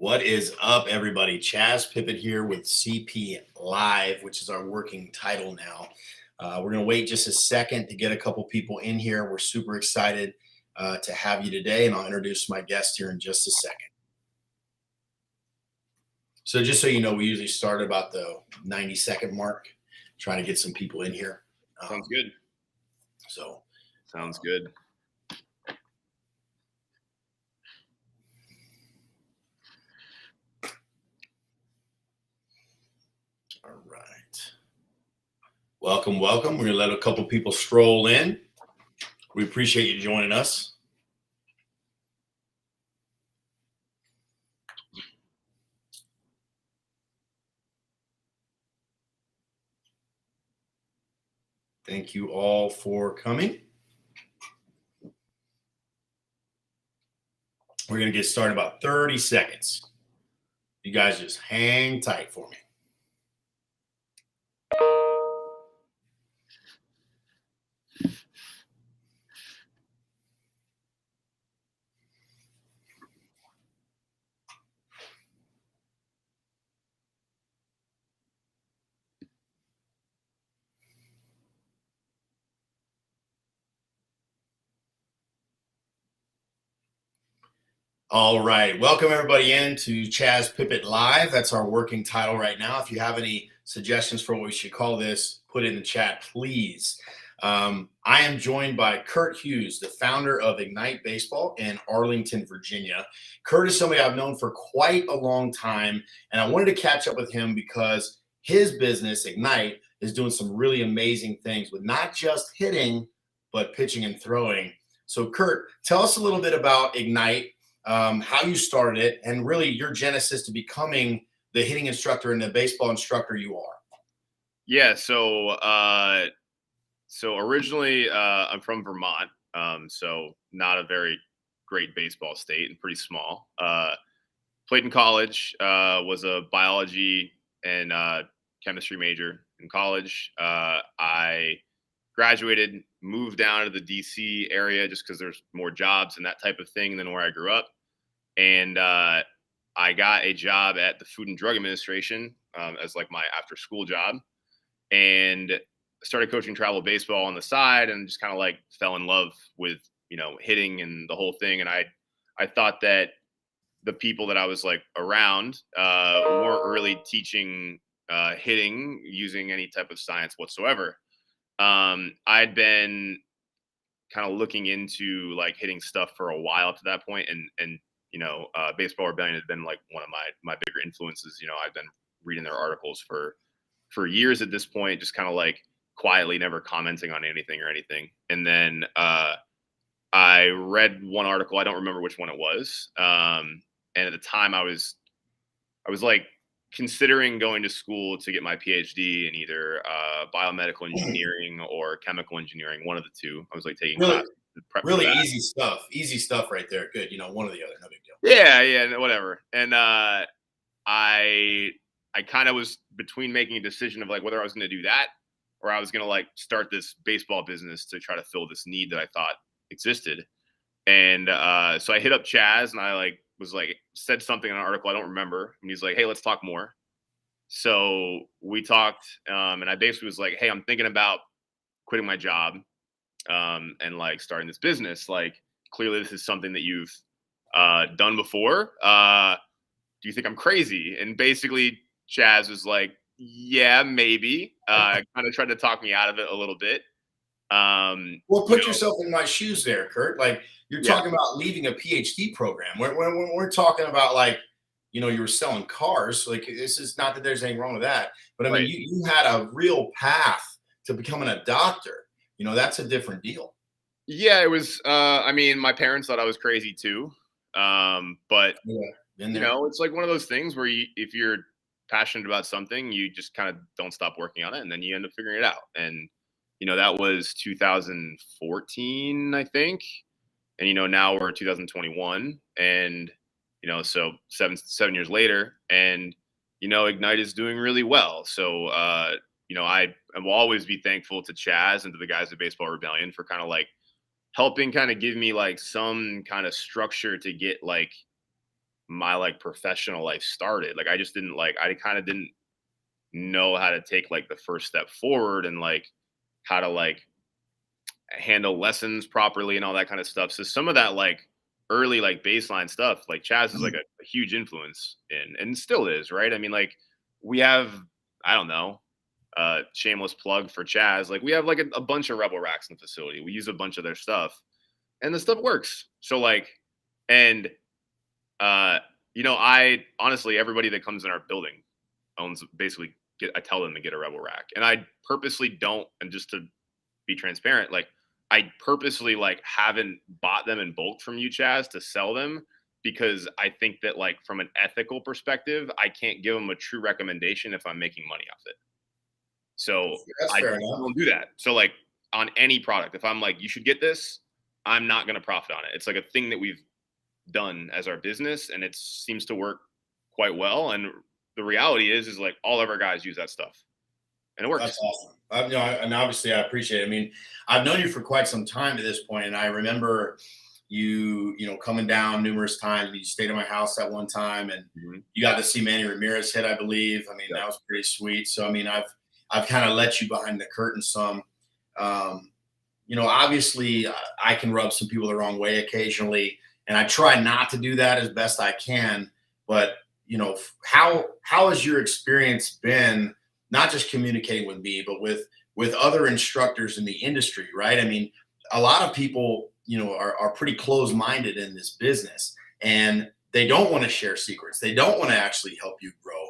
What is up, everybody? Chaz Pippitt here with CP Live, which is our working title now. We're going to wait just a second to get a couple people in here. We're super excited to have you today, and I'll introduce my guest here in just a second. So just so you know, we usually start about the 90-second mark, trying to get some people in here. Sounds good. Sounds good. All right. Welcome. We're going to let a couple people stroll in. We appreciate you joining us. Thank you all for coming. We're going to get started in about 30 seconds. You guys just hang tight for me. All right. Welcome everybody in to Chaz Pippitt Live. That's our working title right now. If you have any suggestions for what we should call this, put it in the chat, please. I am joined by Kurt Hughes, the founder of Ignite Baseball in Arlington, Virginia. Kurt is somebody I've known for quite a long time, and I wanted to catch up with him because his business, Ignite, is doing some really amazing things with not just hitting, but pitching and throwing. So Kurt, tell us a little bit about Ignite, how you started it, and really your genesis to becoming the hitting instructor and the baseball instructor you are. Yeah. So originally I'm from Vermont. So not a very great baseball state and pretty small. Played in college, was a biology and chemistry major in college. I graduated, moved down to the DC area just because there's more jobs and that type of thing than where I grew up. And I got a job at the Food and Drug Administration as like my after school job, and started coaching travel baseball on the side, and just kind of like fell in love with, hitting and the whole thing. And I thought that the people that I was like around weren't really teaching hitting using any type of science whatsoever. I'd been kind of looking into like hitting stuff for a while up to that point, and Baseball Rebellion had been like one of my bigger influences. I've been reading their articles for years at this point, just kind of like quietly, never commenting on anything or anything. And then I read one article, I don't remember which one it was, and at the time I was like considering going to school to get my PhD in either biomedical engineering or chemical engineering, one of the two. I was like taking classes. Really easy stuff right there. Good. One or the other, no big deal. Yeah, whatever. And I kind of was between making a decision of like whether I was going to do that or I was going to like start this baseball business to try to fill this need that I thought existed. And so I hit up Chaz, and I said something in an article, I don't remember, and he's like, hey, let's talk more. So we talked, and I basically was like, hey, I'm thinking about quitting my job and like starting this business. Like, clearly this is something that you've done before. Do you think I'm crazy? And basically Chaz was like, yeah, maybe. Kind of tried to talk me out of it a little bit. Well, put yourself in my shoes there, Kurt. Like, you're talking about leaving a PhD program. When we're talking about like, you were selling cars. Like, this is not that there's anything wrong with that, but I mean, you had a real path to becoming a doctor. That's a different deal. Yeah, it was. I mean, my parents thought I was crazy too. But it's like one of those things where if you're passionate about something, you just kind of don't stop working on it, and then you end up figuring it out. And that was 2014, I think. And now we're 2021, and so seven years later, and Ignite is doing really well. So I will always be thankful to Chaz and to the guys at Baseball Rebellion for kind of like helping kind of give me like some kind of structure to get like my like professional life started. Like I just didn't like I kind of didn't know how to take like the first step forward and like how to like handle lessons properly and all that kind of stuff. So some of that like early like baseline stuff, like Chaz is like a huge influence in and still is, right? I mean, like we have, I don't know, shameless plug for Chaz. Like we have like a bunch of Rebel racks in the facility. We use a bunch of their stuff and the stuff works. So like, and I honestly everybody that comes in our building owns basically I tell them to get a Rebel rack. And I purposely don't, and just to be transparent, like I purposely like haven't bought them in bulk from you, Chaz, to sell them because I think that like from an ethical perspective, I can't give them a true recommendation if I'm making money off it. So That's I fair enough. don't do that. So like on any product, if I'm like, you should get this, I'm not going to profit on it. It's like a thing that we've done as our business and it seems to work quite well. And the reality is like all of our guys use that stuff and it works. That's awesome. And obviously I appreciate it. I mean, I've known you for quite some time at this point, and I remember you coming down numerous times. You stayed at my house that one time, and you got to see Manny Ramirez hit, I believe. I mean, that was pretty sweet. So, I mean, I've kind of let you behind the curtain some. Obviously, I can rub some people the wrong way occasionally, and I try not to do that as best I can. But how has your experience been? Not just communicating with me, but with other instructors in the industry, right? I mean, a lot of people, are pretty closed-minded in this business, and they don't want to share secrets. They don't want to actually help you grow.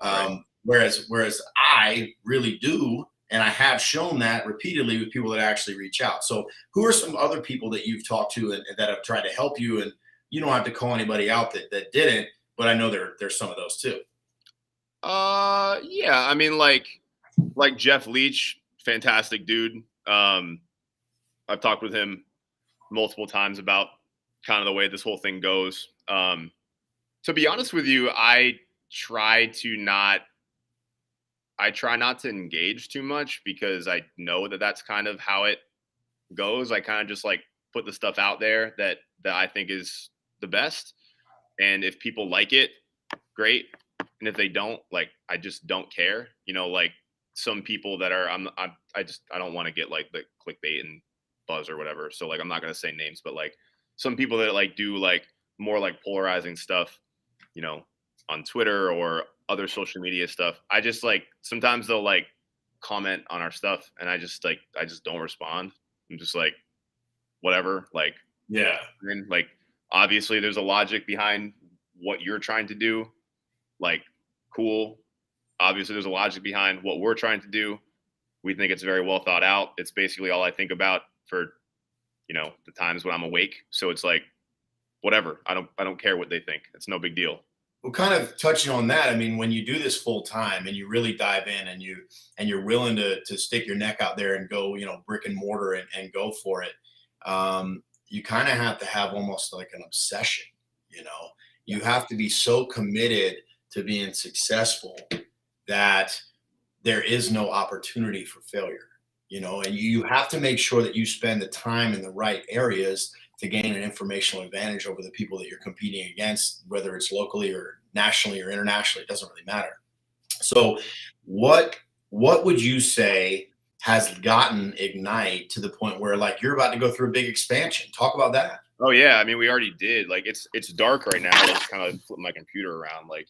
Right. Whereas I really do, and I have shown that repeatedly with people that actually reach out. So, who are some other people that you've talked to and that have tried to help you? And you don't have to call anybody out that didn't, but I know there's some of those too. Yeah, I mean like Jeff Leach, fantastic dude. I've talked with him multiple times about kind of the way this whole thing goes. To be honest with you, I try not to engage too much because I know that that's kind of how it goes. I kind of just like put the stuff out there that I think is the best. And if people like it, great. And if they don't, like, I just don't care. Like some people that are, I don't want to get like the clickbait and buzz or whatever. So like, I'm not going to say names, but like some people that like do like more like polarizing stuff, on Twitter or other social media stuff. I just like, sometimes they'll like comment on our stuff and I just don't respond. I'm just like, whatever. Like, Yeah. and like, obviously there's a logic behind what you're trying to do. Like, cool. Obviously, there's a logic behind what we're trying to do. We think it's very well thought out. It's basically all I think about for, the times when I'm awake. So it's like, whatever. I don't care what they think. It's no big deal. Well, kind of touching on that, I mean, when you do this full time and you really dive in and you're willing to stick your neck out there and go, brick and mortar and go for it, you kind of have to have almost like an obsession. You have to be so committed to being successful that there is no opportunity for failure, and you have to make sure that you spend the time in the right areas to gain an informational advantage over the people that you're competing against, whether it's locally or nationally or internationally, it doesn't really matter. So what would you say has gotten Ignite to the point where like you're about to go through a big expansion? Talk about that. Oh yeah. I mean, we already did. Like it's dark right now. I just kind of flip my computer around. Like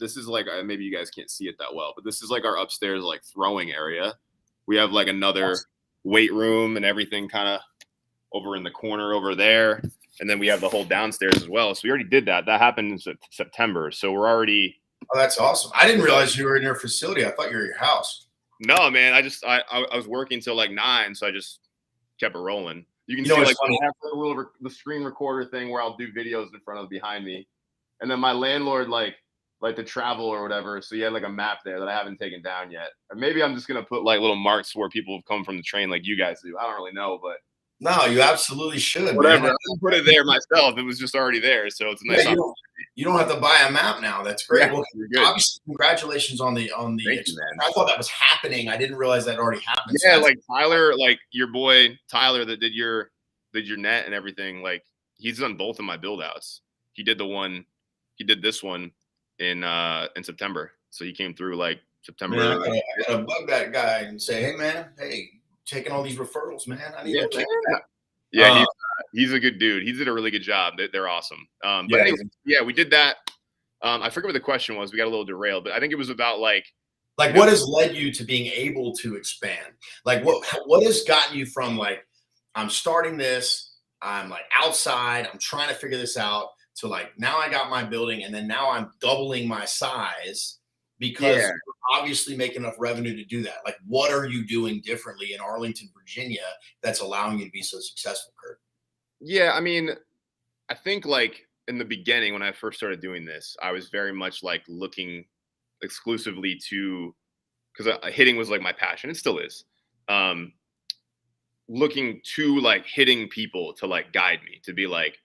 this is like, maybe you guys can't see it that well, but this is like our upstairs, like throwing area. We have like another weight room and everything kind of over in the corner over there. And then we have the whole downstairs as well. So we already did that. That happened in September. So we're already. Oh, that's awesome. I didn't realize you were in your facility. I thought you were at your house. No, man. I was working till like 9. So I just kept it rolling. You can see like I have the screen recorder thing where I'll do videos in front of behind me. And then my landlord like to travel or whatever. So he had like a map there that I haven't taken down yet. Or maybe I'm just going to put like little marks where people have come from the train like you guys do. I don't really know, but. No, you absolutely should. Whatever. Man. I didn't put it there myself. It was just already there. So it's a nice. Yeah, you don't have to buy a map now. That's great. Yeah, well, obviously, congratulations on the. Thank you, man. I thought that was happening. I didn't realize that already happened. Yeah, so like Tyler, like your boy Tyler that did your net and everything. Like he's done both of my build outs. He did the one he did this one in September. So he came through like Man, I September. gotta bug that guy and say, hey man, hey, taking all these referrals, man. I need Yeah, to check man. that. Yeah, he's a good dude. He did a really good job. They're awesome. But Yeah, anyway, yeah, we did that. I forget what the question was. We got a little derailed, but I think it was about like, like what has led you to being able to expand? Like what has gotten you from like, I'm starting this, I'm like outside, I'm trying to figure this out, to like now I got my building and then now I'm doubling my size because yeah, you're obviously making enough revenue to do that. Like what are you doing differently in Arlington, Virginia that's allowing you to be so successful, Kurt? yeah. I mean, I think like in the beginning when I first started doing this, I was very much like looking exclusively to because hitting was like my passion. It still is. Um, Looking to like hitting people to like guide me to be like,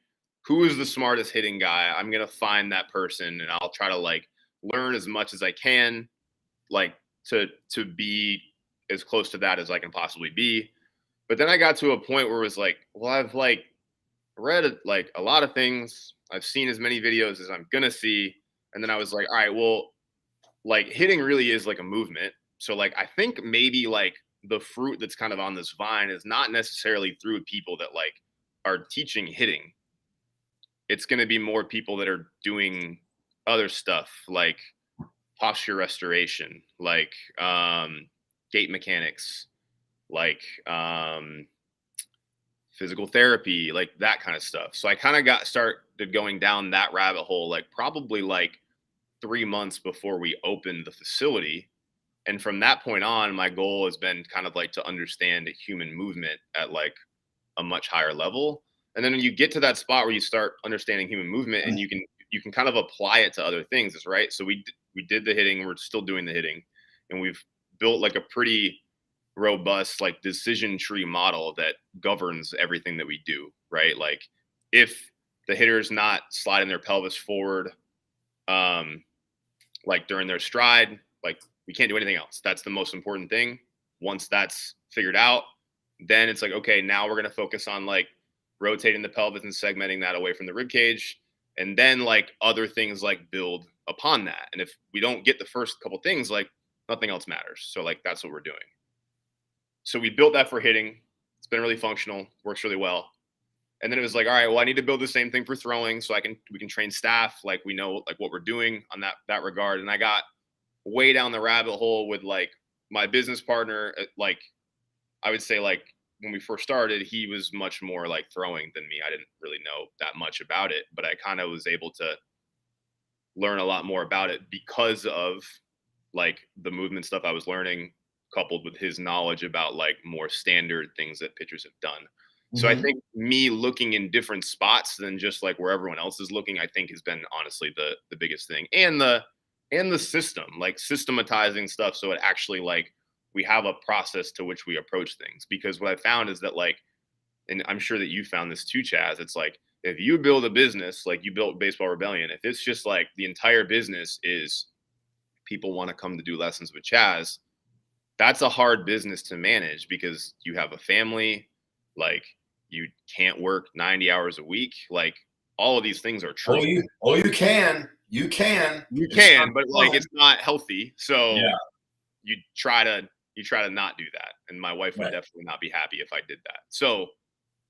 who is the smartest hitting guy? I'm gonna find that person and I'll try to like learn as much as I can, like to be as close to that as I can possibly be. But then I got to a point where it was like, well, I've like read like a lot of things. I've seen as many videos as I'm gonna see. And then I was like, all right, well, like hitting really is like a movement. So like I think maybe like the fruit that's kind of on this vine is not necessarily through people that like are teaching hitting. It's going to be more people that are doing other stuff like posture restoration, like gait mechanics, like physical therapy, like that kind of stuff. So I kind of got started going down that rabbit hole, like probably like 3 months before we opened the facility. And from that point on, my goal has been kind of like to understand human movement at like a much higher level. And then when you get to that spot where you start understanding human movement and you can kind of apply it to other things, is right. So we did the hitting, we're still doing the hitting, and we've built like a pretty robust like decision tree model that governs everything that we do, right? Like if the hitter's not sliding their pelvis forward, um, like during their stride, like we can't do anything else. That's the most important thing. Once that's figured out, then it's like, okay, now we're going to focus on like rotating the pelvis and segmenting that away from the rib cage. And then like other things like build upon that. And if we don't get the first couple things, like nothing else matters. So like that's what we're doing. So we built that for hitting. It's been really functional, works really well. And then it was like, all right, well, I need to build the same thing for throwing so we can train staff, like we know like what we're doing on that regard. And I got way down the rabbit hole with like my business partner. Like I would say like when we first started, he was much more like throwing than me. I didn't really know that much about it, but I kind of was able to learn a lot more about it because of like the movement stuff I was learning, coupled with his knowledge about like more standard things that pitchers have done. So I Mm-hmm. think me looking in different spots than just like where everyone else is looking, I think has been honestly the biggest thing. And the system, like systematizing stuff so it actually like we have a process to which we approach things. Because what I found is that like, and I'm sure that you found this too, Chaz, it's like if you build a business like you built Baseball Rebellion, if it's just like the entire business is people want to come to do lessons with Chaz, that's a hard business to manage because you have a family, like you can't work 90 hours a week. Like all of these things are Oh, true. you can. You can. You It's can, not but like fun. it's not healthy. So Yeah. you try to not do that. And my wife would Right. definitely not be happy if I did that. So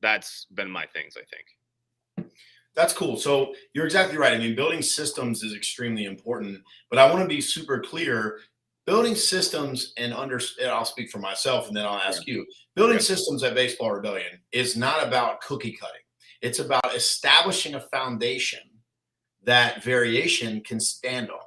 that's been my things, I think. That's cool. So you're exactly right. I mean, building systems is extremely important, but I want to be super clear. Building systems and I'll speak for myself and then I'll Yeah. ask you. Building Okay. systems at Baseball Rebellion is not about cookie cutting. It's about establishing a foundation that variation can stand on.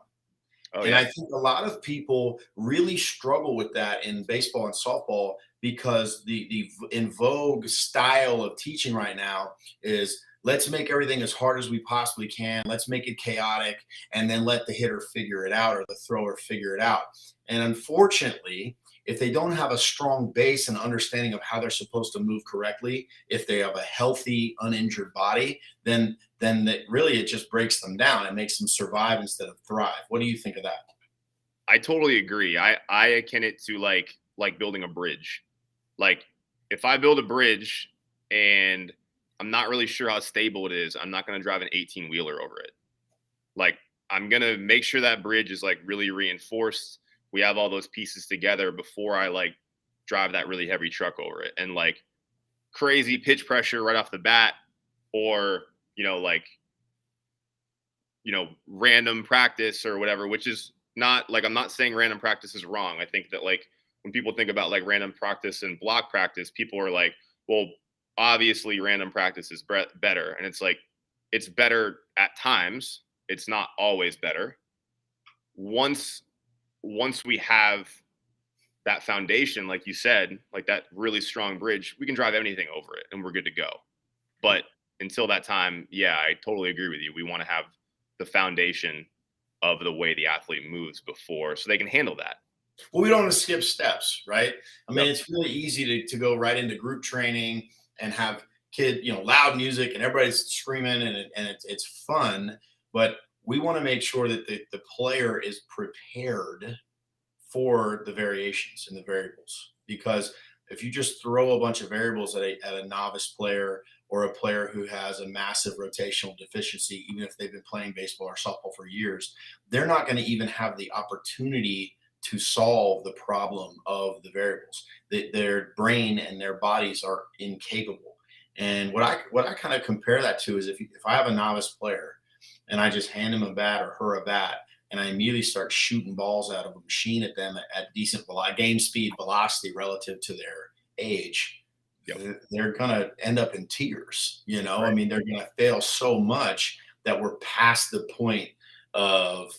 Oh And I yeah. think a lot of people really struggle with that in baseball and softball because the in vogue style of teaching right now is let's make everything as hard as we possibly can. Let's make it chaotic and then let the hitter figure it out or the thrower figure it out. And unfortunately, if they don't have a strong base and understanding of how they're supposed to move correctly, if they have a healthy, uninjured body, then that really it just breaks them down and makes them survive instead of thrive. What do you think of that? I totally agree. I akin it to like building a bridge. Like if I build a bridge and I'm not really sure how stable it is, I'm not going to drive an 18 wheeler over it. Like, I'm going to make sure that bridge is like really reinforced. We have all those pieces together before I like drive that really heavy truck over it. And like crazy pitch pressure right off the bat, or, like, random practice or whatever, which is not like, I'm not saying random practice is wrong. I think that like when people think about like random practice and block practice, people are like, well, obviously random practice is better. And it's like, it's better at times. It's not always better. Once, once we have that foundation, like you said, like that really strong bridge, we can drive anything over it and we're good to go. But until that time, yeah, I totally agree with you. We want to have the foundation of the way the athlete moves before so they can handle that. Well, we don't want to skip steps, right? I mean, Yep. it's really easy to go right into group training and have loud music and everybody's screaming and it's fun. But we want to make sure that the player is prepared for the variations and the variables. Because if you just throw a bunch of variables at a novice player or a player who has a massive rotational deficiency, even if they've been playing baseball or softball for years, they're not going to even have the opportunity to solve the problem of the variables. Their brain and their bodies are incapable. And what I kind of compare that to is if I have a novice player and I just hand him a bat or her a bat and I immediately start shooting balls out of a machine at them at decent game speed velocity relative to their age, Yep. they're going to end up in tears. I Right. mean, they're going to fail so much that we're past the point of,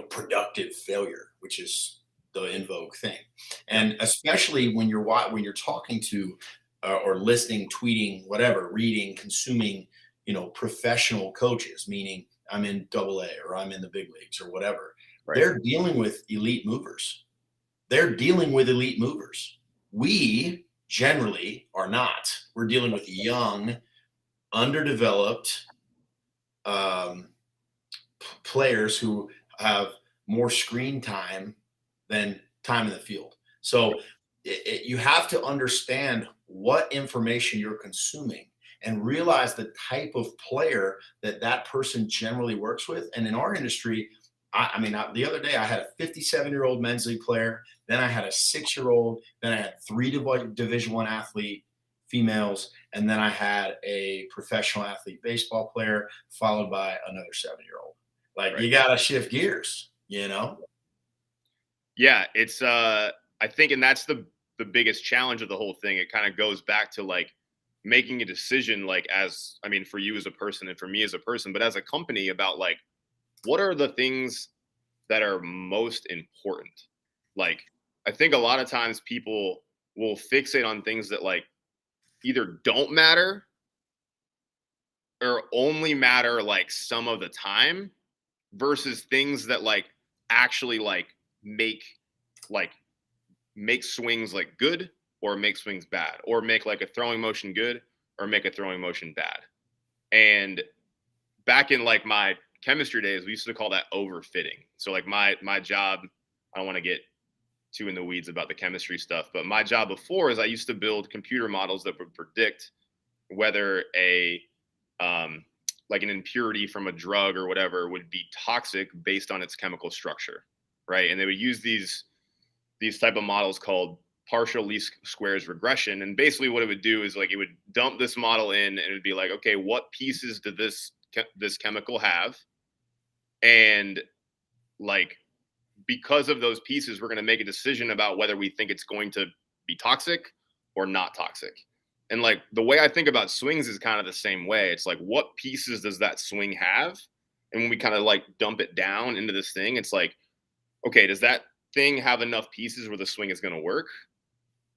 productive failure, which is the in vogue thing. Yep. And especially when you're talking to or listening, tweeting, whatever, reading, consuming, professional coaches, meaning I'm in double A or I'm in the big leagues or whatever. Right. They're dealing with elite movers. They're dealing with elite movers. We generally are not. We're dealing with young, underdeveloped players who have more screen time than time in the field. So you have to understand what information you're consuming and realize the type of player that person generally works with. And in our industry, the other day I had a 57-year-old men's league player, then I had a 6-year-old, then I had three Division I athlete females, and then I had a professional athlete baseball player, followed by another 7-year-old. Like, Right. you got to shift gears. Yeah. It's, I think, and that's the biggest challenge of the whole thing. It kind of goes back to like making a decision, like, for you as a person and for me as a person, but as a company, about like, what are the things that are most important? Like, I think a lot of times people will fixate on things that like either don't matter or only matter like some of the time, versus things that like actually like make swings like good, or make swings bad, or make like a throwing motion good, or make a throwing motion bad. And back in like my chemistry days, we used to call that overfitting. So like my job, I don't want to get too in the weeds about the chemistry stuff, but my job before is I used to build computer models that would predict whether a like an impurity from a drug or whatever would be toxic based on its chemical structure, right? And they would use these type of models called partial least squares regression. And basically what it would do is like it would dump this model in and it would be like, okay, what pieces do this chemical have? And like, because of those pieces, we're going to make a decision about whether we think it's going to be toxic or not toxic. And like the way I think about swings is kind of the same way. It's like, what pieces does that swing have? And when we kind of like dump it down into this thing, it's like, okay, does that thing have enough pieces where the swing is going to work?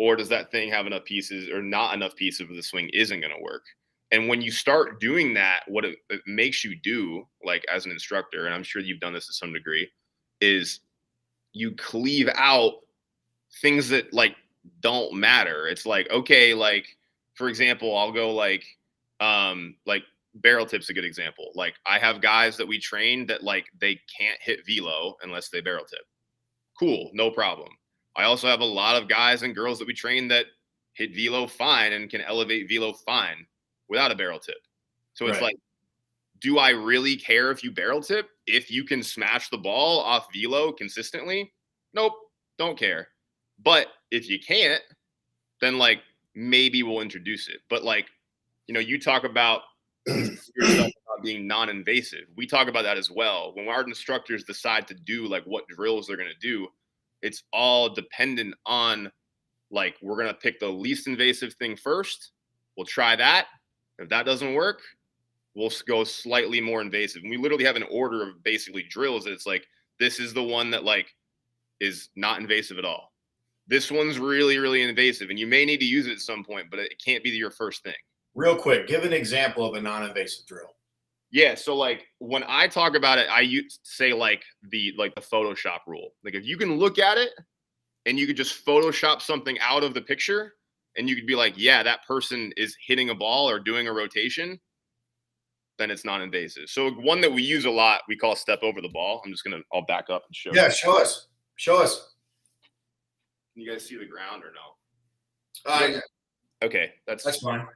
Or does that thing have enough pieces or not enough pieces where the swing isn't going to work? And when you start doing that, what it makes you do, like as an instructor, and I'm sure you've done this to some degree, is you cleave out things that like don't matter. It's like, okay, like for example, I'll go like barrel tip's a good example. Like I have guys that we train that like they can't hit velo unless they barrel tip. Cool, no problem. I also have a lot of guys and girls that we train that hit velo fine and can elevate velo fine without a barrel tip. So it's Right. like do I really care if you barrel tip? If you can smash the ball off velo consistently? Nope, don't care. But if you can't, then like maybe we'll introduce it. But like, you talk about being non-invasive. We talk about that as well. When our instructors decide to do like what drills they're going to do, it's all dependent on like, we're going to pick the least invasive thing first. We'll try that. If that doesn't work, we'll go slightly more invasive. And we literally have an order of basically drills. It's like, this is the one that like is not invasive at all. This one's really, really invasive, and you may need to use it at some point, but it can't be your first thing. Real quick, give an example of a non-invasive drill. Yeah, so like when I talk about it, I say like the Photoshop rule. Like if you can look at it and you could just Photoshop something out of the picture, and you could be like, yeah, that person is hitting a ball or doing a rotation, then it's non-invasive. So one that we use a lot, we call step over the ball. I'll back up and show you. Yeah, show us. Can you guys see the ground or no? Yeah. Okay, that's fine.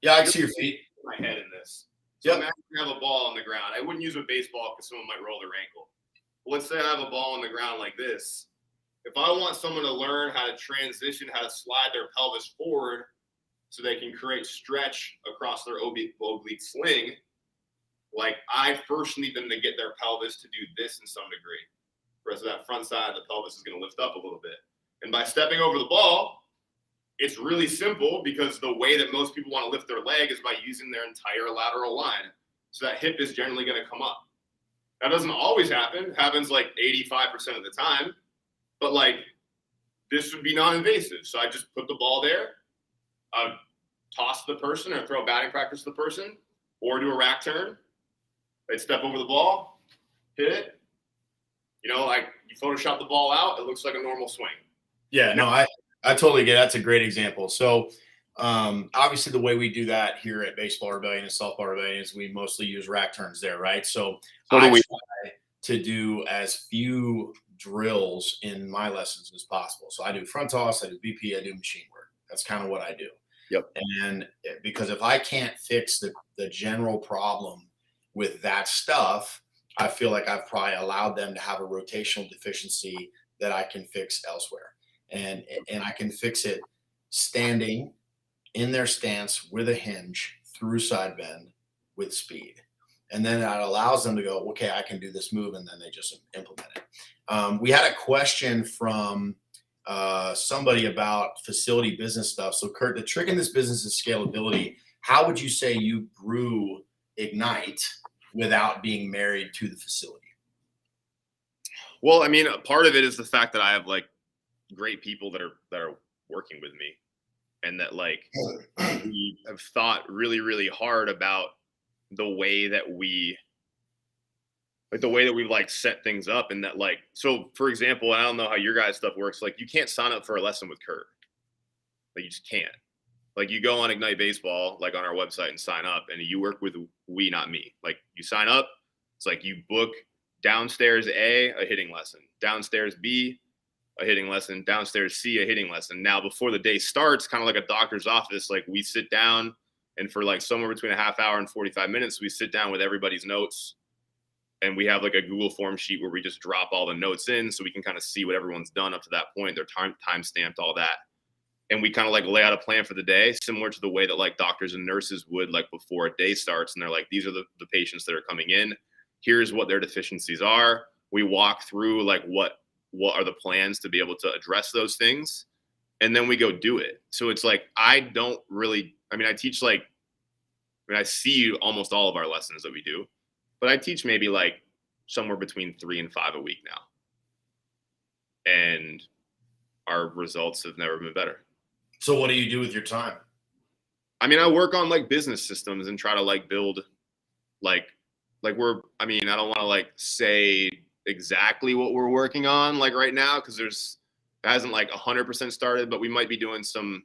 Yeah, I can see your feet. My head in this. So Yep. imagine you have a ball on the ground. I wouldn't use a baseball because someone might roll their ankle. But let's say I have a ball on the ground like this. If I want someone to learn how to transition, how to slide their pelvis forward so they can create stretch across their oblique sling, like I first need them to get their pelvis to do this in some degree. Whereas that front side of the pelvis is going to lift up a little bit. And by stepping over the ball, it's really simple because the way that most people want to lift their leg is by using their entire lateral line. So that hip is generally going to come up. That doesn't always happen. It happens like 85% of the time. But like this would be non-invasive. So I just put the ball there. I toss the person or throw batting practice to the person or do a rack turn. They'd step over the ball, hit it. Like you Photoshop the ball out, it looks like a normal swing. Yeah, no, I totally get it. That's a great example. So obviously the way we do that here at Baseball Rebellion and Softball Rebellion is we mostly use rack turns there, right? So I try to do as few drills in my lessons as possible. So I do front toss, I do BP, I do machine work. That's kind of what I do. Yep. And because if I can't fix the general problem with that stuff, I feel like I've probably allowed them to have a rotational deficiency that I can fix elsewhere. And I can fix it standing in their stance with a hinge through side bend with speed. And then that allows them to go, okay, I can do this move. And then they just implement it. We had a question from somebody about facility business stuff. So Kurt, the trick in this business is scalability. How would you say you grew Ignite without being married to the facility? Well, I mean, part of it is the fact that I have like great people that are working with me, and that like we have thought really, really hard about the way that we've like set things up. And that like, so for example, I don't know how your guys' stuff works. Like you can't sign up for a lesson with Kurt. Like you just can't. Like you go on Ignite Baseball, like on our website and sign up, and you work with we, not me. Like you sign up, it's like you book downstairs A hitting lesson, downstairs B a hitting lesson, downstairs C a hitting lesson. Now before the day starts, kind of like a doctor's office, like we sit down, and for like somewhere between a half hour and 45 minutes, we sit down with everybody's notes, and we have like a Google form sheet where we just drop all the notes in so we can kind of see what everyone's done up to that point, their time stamped, all that. And we kind of like lay out a plan for the day, similar to the way that like doctors and nurses would like before a day starts. And they're like, these are the patients that are coming in. Here's what their deficiencies are. We walk through like what are the plans to be able to address those things. And then we go do it. So it's like, I teach like, I see almost all of our lessons that we do, but I teach maybe like somewhere between 3 and 5 a week now. And our results have never been better. So what do you do with your time? I mean, I work on like business systems and try to like build I don't want to like say exactly what we're working on like right now, because it hasn't like 100% started, but we might be doing some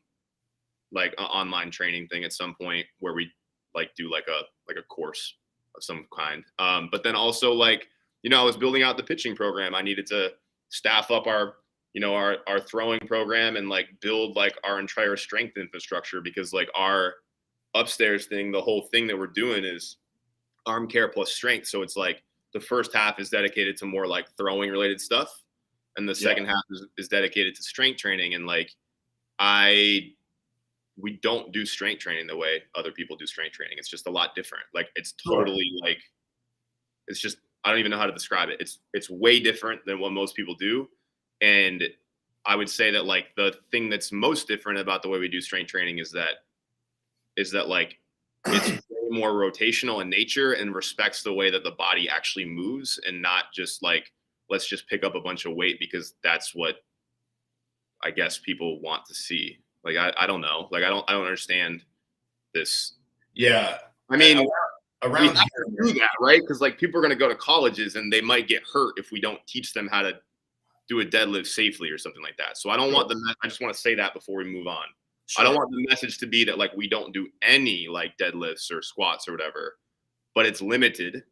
like online training thing at some point where we like do like a course of some kind. But then also like, I was building out the pitching program. I needed to staff up our throwing program and like build like our entire strength infrastructure, because like our upstairs thing, the whole thing that we're doing is arm care plus strength. So it's like the first half is dedicated to more like throwing related stuff, and the second half is dedicated to strength training. And like we don't do strength training the way other people do strength training. It's just a lot different. Like it's totally like it's just I don't even know how to describe it. It's way different than what most people do. And I would say that like the thing that's most different about the way we do strength training is that like it's way more rotational in nature and respects the way that the body actually moves, and not just like let's just pick up a bunch of weight because that's what I guess people want to see. Like I don't know. Like I don't understand this. Yeah. I mean, around we have to do that, right? Because like people are going to go to colleges and they might get hurt if we don't teach them how to do a deadlift safely or something like that. So I don't want I just want to say that before we move on. I don't want the message to be that like we don't do any like deadlifts or squats or whatever, but it's limited,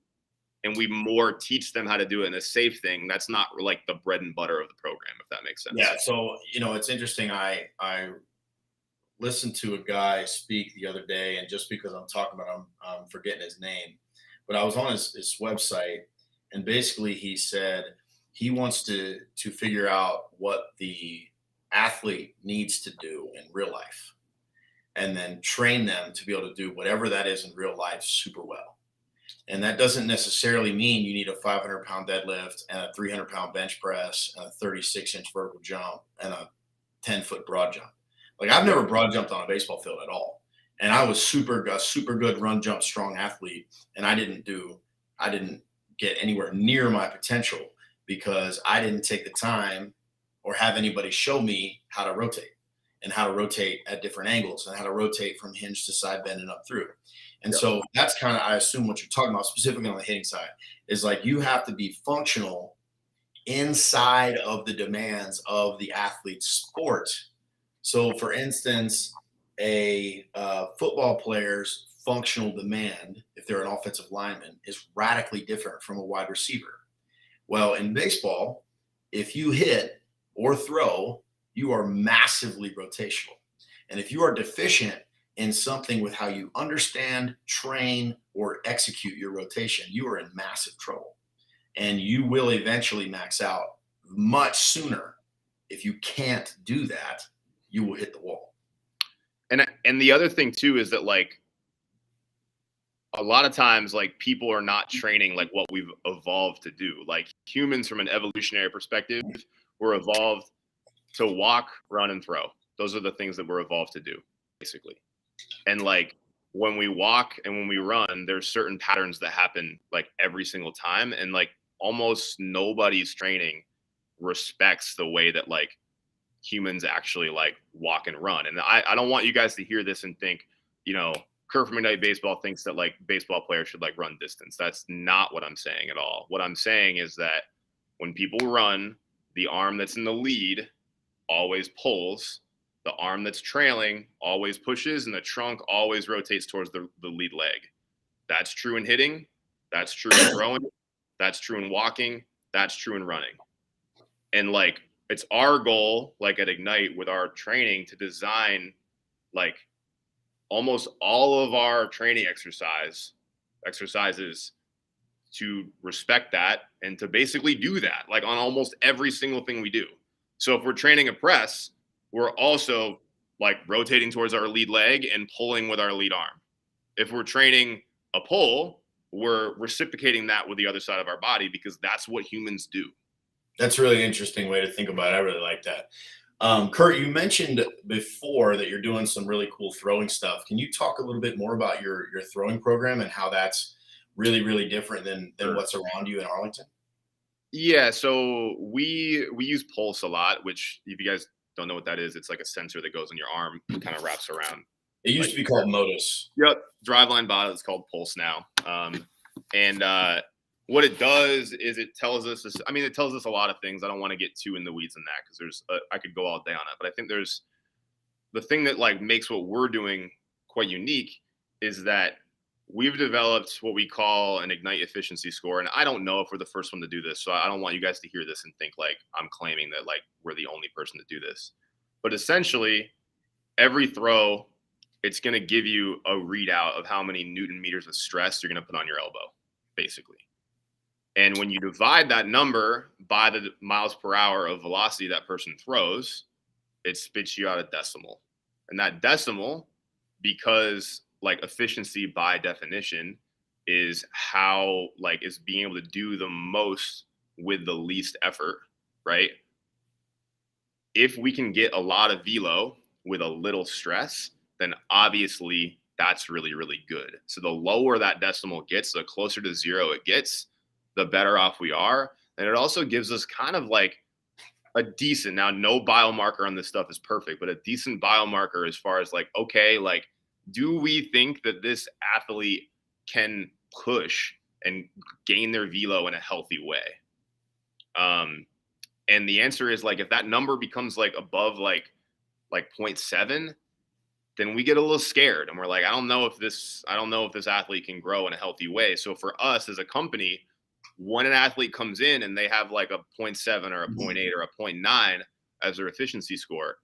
and we more teach them how to do it in a safe thing. That's not like the bread and butter of the program, if that makes sense. Yeah. So, it's interesting. I listened to a guy speak the other day, and just because I'm talking about him, I'm forgetting his name, but I was on his website, and basically he said he wants to figure out what the athlete needs to do in real life, and then train them to be able to do whatever that is in real life super well. And that doesn't necessarily mean you need a 500-pound deadlift and a 300-pound bench press and a 36-inch vertical jump and a 10-foot broad jump. Like I've never broad jumped on a baseball field at all. And I was a super good run, jump, strong athlete. And I didn't get anywhere near my potential because I didn't take the time or have anybody show me how to rotate and how to rotate at different angles and how to rotate from hinge to side bend and up through. And so that's kind of, I assume what you're talking about specifically on the hitting side is like, you have to be functional inside of the demands of the athlete's sport. So for instance, a football player's functional demand, if they're an offensive lineman, is radically different from a wide receiver. Well, in baseball, if you hit or throw, you are massively rotational. And if you are deficient in something with how you understand, train, or execute your rotation, you are in massive trouble. And you will eventually max out much sooner. If you can't do that, you will hit the wall. And the other thing too is that like a lot of times like people are not training like what we've evolved to do. Like humans from an evolutionary perspective, we're evolved to walk, run, and throw. Those are the things that we're evolved to do, basically. And like when we walk and when we run, there's certain patterns that happen like every single time. And like almost nobody's training respects the way that like humans actually like walk and run. And I don't want you guys to hear this and think, Kurt from Ignite Baseball thinks that like baseball players should like run distance. That's not what I'm saying at all. What I'm saying is that when people run, the arm that's in the lead always pulls, the arm that's trailing always pushes, and the trunk always rotates towards the lead leg. That's true in hitting. That's true in throwing. That's true in walking. That's true in running. And like, it's our goal, like at Ignite with our training, to design like almost all of our training exercises to respect that and to basically do that like on almost every single thing we do. So if we're training a press, we're also like rotating towards our lead leg and pulling with our lead arm. If we're training a pull, we're reciprocating that with the other side of our body because that's what humans do. That's a really interesting way to think about it. I really like that. Kurt, you mentioned before that you're doing some really cool throwing stuff. Can you talk a little bit more about your throwing program and how that's really, really different than what's around you in Arlington? Yeah, so we use Pulse a lot, which if you guys don't know what that is, it's like a sensor that goes in your arm and kind of wraps around. It used to be called Modus. Yep, Driveline Bot is called Pulse now. And what it does is it tells us a lot of things. I don't want to get too in the weeds on that because I could go all day on it. But I think there's the thing that like makes what we're doing quite unique is that we've developed what we call an Ignite efficiency score. And I don't know if we're the first one to do this. So I don't want you guys to hear this and think like I'm claiming that like we're the only person to do this. But essentially, every throw it's going to give you a readout of how many Newton meters of stress you're going to put on your elbow, basically. And when you divide that number by the miles per hour of velocity that person throws, it spits you out a decimal. And that decimal, because like efficiency by definition is how like is being able to do the most with the least effort, right? If we can get a lot of velo with a little stress, then obviously that's really, really good. So the lower that decimal gets, the closer to zero it gets, the better off we are. And it also gives us kind of like a decent, now no biomarker on this stuff is perfect, but a decent biomarker as far as like, okay, like, do we think that this athlete can push and gain their velo in a healthy way? And the answer is like, if that number becomes like above like 0.7, then we get a little scared and we're like, I don't know if this athlete can grow in a healthy way. So for us as a company, when an athlete comes in and they have like a 0.7 or a 0.8 or a 0.9 as their efficiency score,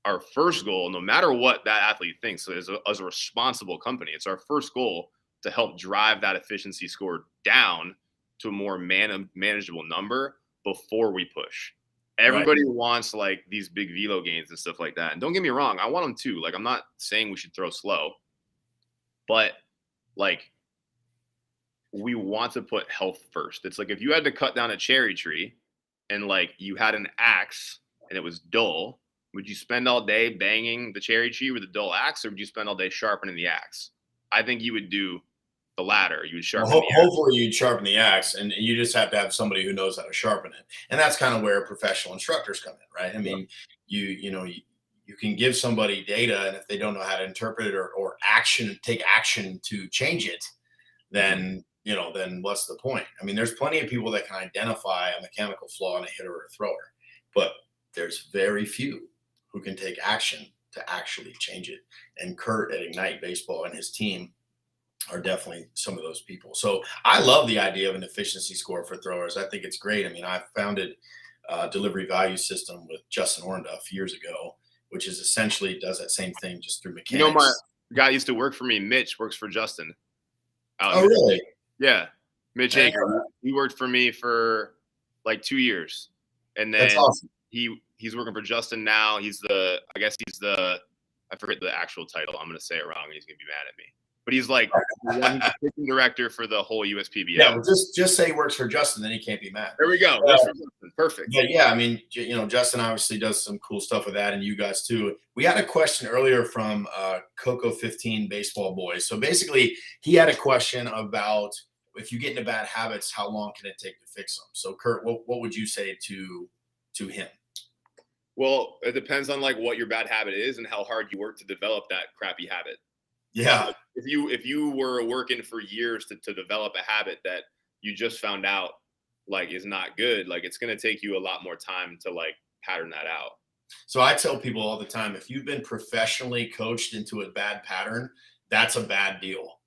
our first goal, no matter what that athlete thinks, as a responsible company, it's our first goal to help drive that efficiency score down to a more manageable number before we push. Everybody wants like these big velo gains and stuff like that. And don't get me wrong, I want them too. Like, I'm not saying we should throw slow, but like, we want to put health first. It's like if you had to cut down a cherry tree and like you had an axe and it was dull, would you spend all day banging the cherry tree with a dull axe, or would you spend all day sharpening the axe? I think you would do the latter. You would sharpen the axe. Hopefully you'd sharpen the axe, and you just have to have somebody who knows how to sharpen it. And that's kind of where professional instructors come in, right? I mean, you can give somebody data, and if they don't know how to interpret it or take action to change it, then then what's the point? I mean, there's plenty of people that can identify a mechanical flaw in a hitter or a thrower, but there's very few who can take action to actually change it. And Kurt at Ignite Baseball and his team are definitely some of those people. So I love the idea of an efficiency score for throwers. I think it's great. I mean, I founded a delivery value system with Justin Ornda a few years ago, which is essentially does that same thing just through mechanics. My guy used to work for me. Mitch works for Justin. Oh, really? Yeah. Mitch Aker. He worked for me for like 2 years. And then that's awesome. He's working for Justin now. I forget the actual title. I'm going to say it wrong and he's going to be mad at me. But he's like one pitching director for the whole USPBL. Yeah, well, just say he works for Justin, then he can't be mad. There we go. Perfect. But yeah, I mean, Justin obviously does some cool stuff with that, and you guys too. We had a question earlier from Coco 15 Baseball Boy. So basically, he had a question about if you get into bad habits, how long can it take to fix them? So Kurt, what would you say to him? Well, it depends on like what your bad habit is and how hard you work to develop that crappy habit. Yeah. If you were working for years to develop a habit that you just found out like is not good, like it's going to take you a lot more time to like pattern that out. So I tell people all the time, if you've been professionally coached into a bad pattern, that's a bad deal.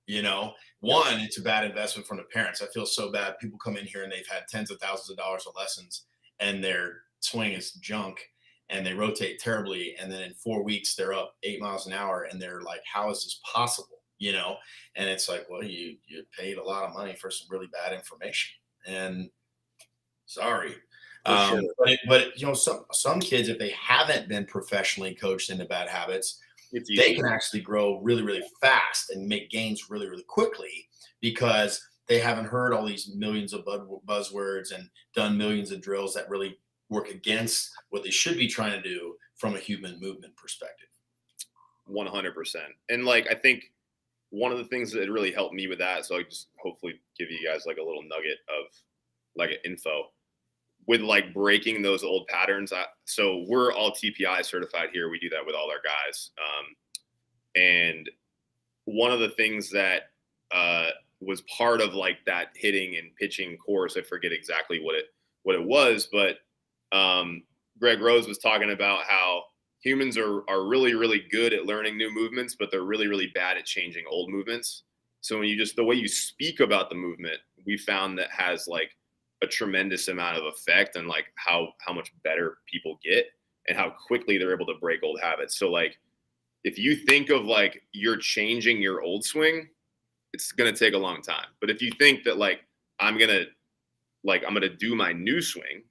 One, it's a bad investment from the parents. I feel so bad. People come in here and they've had tens of thousands of dollars of lessons and their swing is junk and they rotate terribly. And then in 4 weeks, they're up 8 miles an hour. And they're like, how is this possible? And it's like, well, you paid a lot of money for some really bad information. And sorry. Sure. But some kids, if they haven't been professionally coached into bad habits, they can actually grow really, really fast and make gains really, really quickly because they haven't heard all these millions of buzzwords and done millions of drills that really work against what they should be trying to do from a human movement perspective. 100%. And like, I think one of the things that really helped me with that, so I just hopefully give you guys like a little nugget of like info with like breaking those old patterns. So we're all TPI certified here. We do that with all our guys. And one of the things that was part of like that hitting and pitching course, I forget exactly what it was, but Greg Rose was talking about how humans are really, really good at learning new movements, but they're really, really bad at changing old movements. So when the way you speak about the movement, we found that has like a tremendous amount of effect on like how much better people get and how quickly they're able to break old habits. So like if you think of like you're changing your old swing, it's gonna take a long time. But if you think that like I'm gonna do my new swing,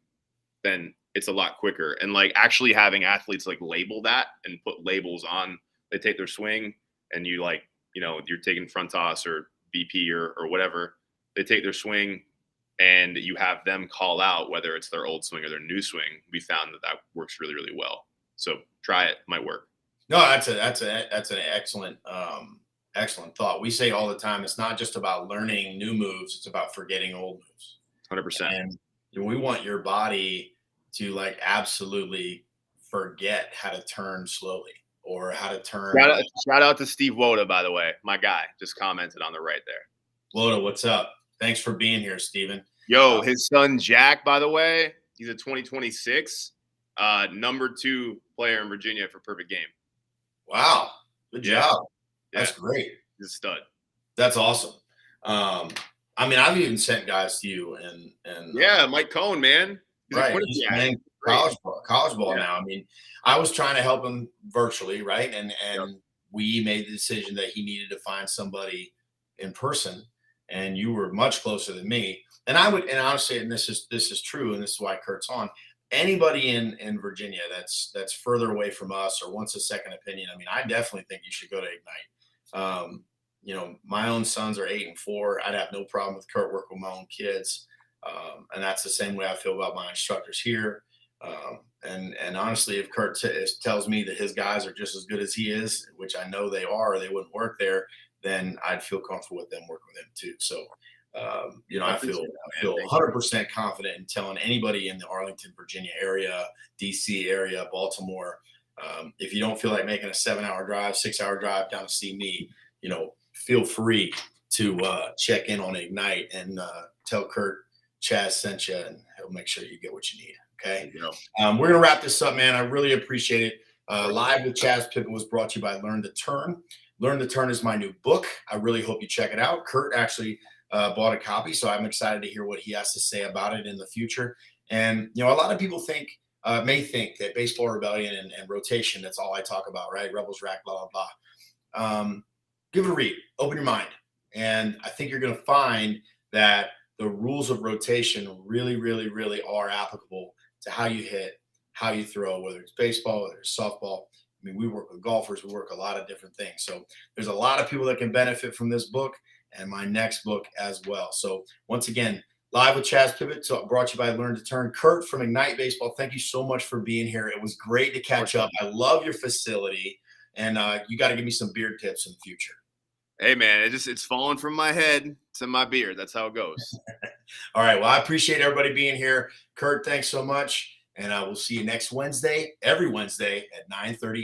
then it's a lot quicker. And like actually having athletes like label that and put labels on, they take their swing and you like, you're taking front toss or BP or whatever, they take their swing and you have them call out whether it's their old swing or their new swing. We found that works really, really well. So try it, might work. No, that's an excellent thought. We say all the time, it's not just about learning new moves; it's about forgetting old moves. 100%. And we want your body to like absolutely forget how to turn slowly or how to turn. Shout out to Steve Woda, by the way, my guy, just commented on the right there. Woda, what's up? Thanks for being here, Steven. Yo, his son Jack, by the way, he's a 2026 number 2 player in Virginia for Perfect Game. Wow, good job. That's great. He's a stud. That's awesome. I mean, I've even sent guys to you and Mike Cohn, man. He's right. He's playing college ball now. I mean, I was trying to help him virtually, right? And we made the decision that he needed to find somebody in person, and you were much closer than me. And honestly, and this is true, and this is why Kurt's on. Anybody in Virginia that's further away from us or wants a second opinion, I mean, I definitely think you should go to Ignite. My own sons are 8 and 4. I'd have no problem with Kurt working with my own kids. And that's the same way I feel about my instructors here. And honestly, if Kurt tells me that his guys are just as good as he is, which I know they are, or they wouldn't work there, then I'd feel comfortable with them working with him too. So, I feel 100% confident in telling anybody in the Arlington, Virginia area, DC area, Baltimore, if you don't feel like making a 7-hour drive, 6-hour drive down to see me, feel free to check in on Ignite and tell Kurt Chaz sent you, and he'll make sure you get what you need. Okay. We're gonna wrap this up, man. I really appreciate it. Live with Chaz Pippitt was brought to you by Learn to Turn. Learn to Turn is my new book. I really hope you check it out. Kurt actually bought a copy, so I'm excited to hear what he has to say about it in the future. And a lot of people may think that baseball rebellion and rotation, that's all I talk about, right? Rebels rack, blah blah blah. Give it a read. Open your mind, and I think you're going to find that the rules of rotation really, really, really are applicable to how you hit, how you throw, whether it's baseball, whether it's softball. I mean, we work with golfers. We work a lot of different things. So there's a lot of people that can benefit from this book and my next book as well. So once again, Live with Chaz Pippitt, brought to you by Learn to Turn. Kurt from Ignite Baseball, thank you so much for being here. It was great to catch up. I love your facility, and you got to give me some beard tips in the future. Hey, man, it's falling from my head to my beard. That's how it goes. All right. Well, I appreciate everybody being here. Kurt, thanks so much. And we'll see you next Wednesday, every Wednesday at 9:30.